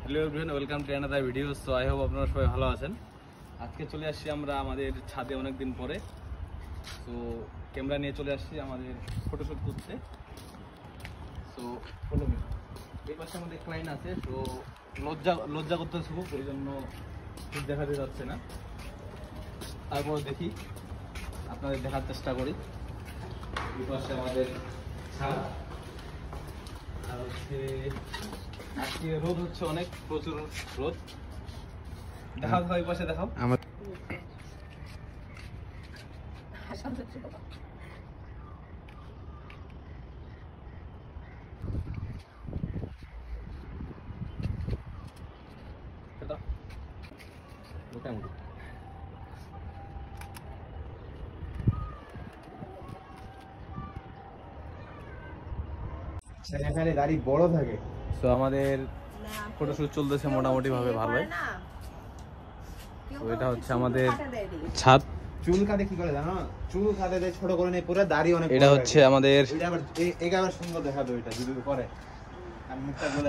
Hello everyone, welcome to another video. So I hope আপনারা সবাই ভালো আছেন। আজকে চলে আসছি আমরা আমাদের ছাদে অনেকদিন পরে। সো ক্যামেরা নিয়ে চলে আসছি আমাদের ফটোশ্যুট করতে। So follow me. এই পাশে আমাদের ক্লায়েন্ট আছে, তো লজ্জা করতেছে খুব, এই জন্য ঠিক দেখাতে যাচ্ছে না। তারপর দেখি আপনাদের দেখার চেষ্টা করি। এই পাশে আমাদের ছাদ, আর হচ্ছে আজকে রোদ হচ্ছে অনেক, প্রচুর রোদ। দেখাও এই পাশে দেখাও। আমার মোটামুটি সেখানে গাড়ি বড় থাকে। তো আমাদের ফটোশুট চলতেছে মোটামুটি ভাবে ভালোই। তো এটা হচ্ছে আমাদের ছাদ। চুল কাটে কি করে জানো? চুল কাটে দেয় ছোট করে নেই, পুরো দাড়ি অনেক। এটা হচ্ছে আমাদের এটা আবার সুন্দর দেখাবে ওইটা যদি করে।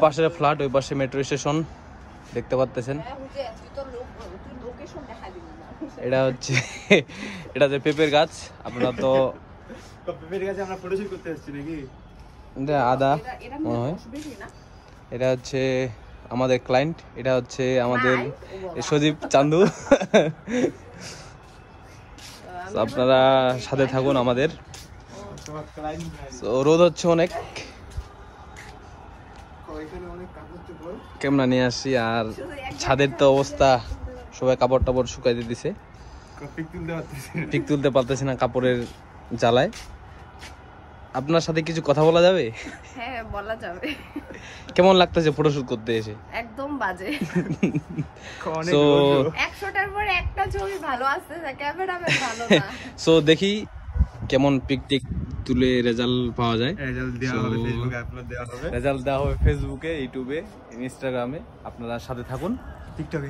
পাশে ফ্ল্যাট, ওই পাশে মেট্রো স্টেশন দেখতে পাচ্ছেন। এটা হচ্ছে এটা যে পেঁপের গাছ। আপনারা তো পেঁপের গাছে আমরা ফটোশুট করতে এসেছি নাকি? এটা আদা মনে হয়। এটা হচ্ছে আমাদের ক্লায়েন্ট, এটা হচ্ছে আমাদের সজীব চান্দু। আপনারা সাথে থাকুন আমাদের। রোদ হচ্ছে অনেক, ক্যামেরা নিয়ে আসছি। আর ছাদের তো অবস্থা, সবাই কাপড় টাপড় শুকাইতে দিছে, পিক তুলতে পারতেছে না কাপড়ের জ্বালায়। আপনার সাথে কিছু কথা বলা যাবে? হ্যাঁ, বলা যাবে। কেমন লাগতেছে ফটোশুট করতে এসে? একদম বাজে। সো 100টার পরে একটা ছবি ভালো আসছে, ক্যামেরাম্যান ভালো না। সো দেখি কেমন পিক টিক তুলে রেজাল্ট পাওয়া যায়। রেজাল্ট দেওয়া হবে, ফেসবুকে আপলোড দেওয়া হবে। রেজাল্ট দেওয়া হবে ফেসবুকে, ইউটিউবে, ইনস্টাগ্রামে। আপনারা সাথে থাকুন। টিকটকে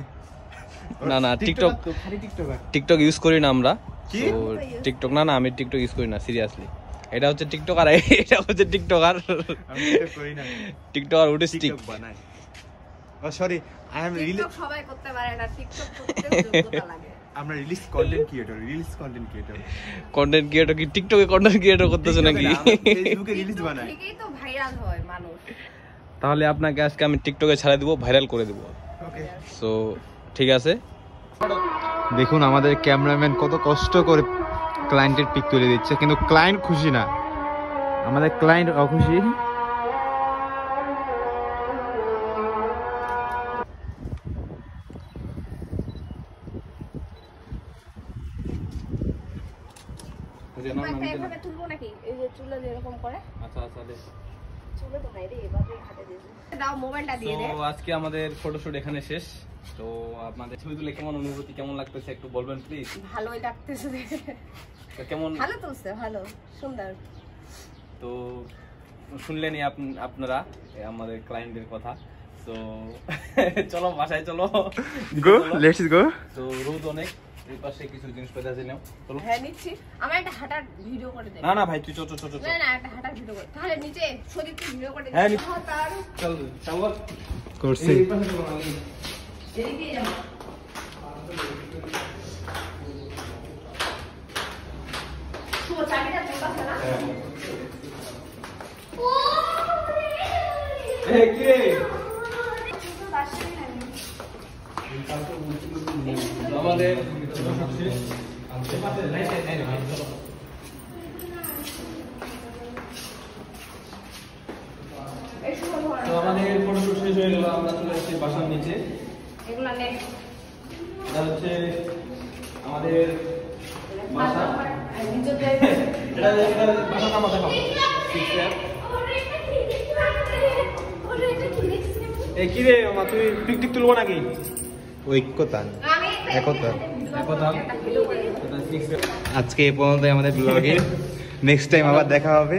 না টিকটক, খালি টিকটকার। টিকটক ইউজ করি না আমরা। কি? তো টিকটক না আমি টিকটক ইউজ করি না, সিরিয়াসলি। এটা হচ্ছে টিকটক আর এটা হচ্ছে টিকটকার। আমি টিকটক করি না, টিকটক আর অটিস্টিক টিকটক বানাই। Oh sorry, I am really. TikTok সবাই করতে পারে না, টিকটক করতে যোগ্যতা লাগে। আমরা রিলিজ কন্টেন্ট ক্রিয়েটর, কন্টেন্ট ক্রিয়েটর কি টিকটকে কন্টেন্ট ক্রিয়েটর করতেছ নাকি? ফেসবুকে রিলিজ বানাই। ঠিকই তো ভাইরাল হয় মানুষ। তাহলে আপনাকে আজকে আমি টিকটকে ছাড়া দিব, ভাইরাল করে দেব। ওকে, সো ঠিক আছে। দেখুন আমাদের ক্যামেরাম্যান কত কষ্ট করে ক্লায়েন্টের পিক তুলে দিচ্ছে, কিন্তু ক্লায়েন্ট খুশি না, আমাদের ক্লায়েন্ট অখুশি। এভাবে তুলবো নাকি? এই যে চুলে যেরকম করে। আচ্ছা দে। চুলে তো নাই রে, এভাবে হাতে দিয়েছি। দাও মোবাইলটা দিয়ে দে। তো আজকে আমাদের ফটোশুট এখানে শেষ। তো আপনাদের ছবি তুলে কেমন অনুভূতি, কেমন লাগতেছে একটু বলবেন প্লিজ। ভালোই লাগতেছে। তো কেমন? ভালো তুলছে, ভালো, সুন্দর। তো শুনলেনই আপনারা আমাদের ক্লায়েন্টের কথা। তো চলো বাসায় চলো, গো লেটস গো। তো রোদ অনেক, এই পাশে কিছু জিনিসপত্র আছে নাও। চলো। হ্যাঁ নিচ্ছি। আমার একটা হাঁটার ভিডিও করে দে। না ভাই তুই চল। না একটা হাঁটার ভিডিও করে। তাহলে নিচে সদীপ ভিডিও করে দে। হ্যাঁ চল চল করছি। এই পাশে চলো। এদিকে যাও। তো চাবিটা তোর কাছে না? ও এই কি রে? আমাদের আমাদের ফটোশুট শেষ হয়ে গেল, আমরা চলে এসেছি বাসার নিচে। এগুলা নে। এটা হচ্ছে আমাদের বাসা। নিচে যাই। এটা বাসার নাম দেখাও। এই কি রে মামা, তুই পিক টিক তুলবো নাকি? ঐক্যতা, আমি একতা। একতা। আজকে এই পর্যন্ত আমাদের ব্লগে, নেক্সট টাইম আবার দেখা হবে।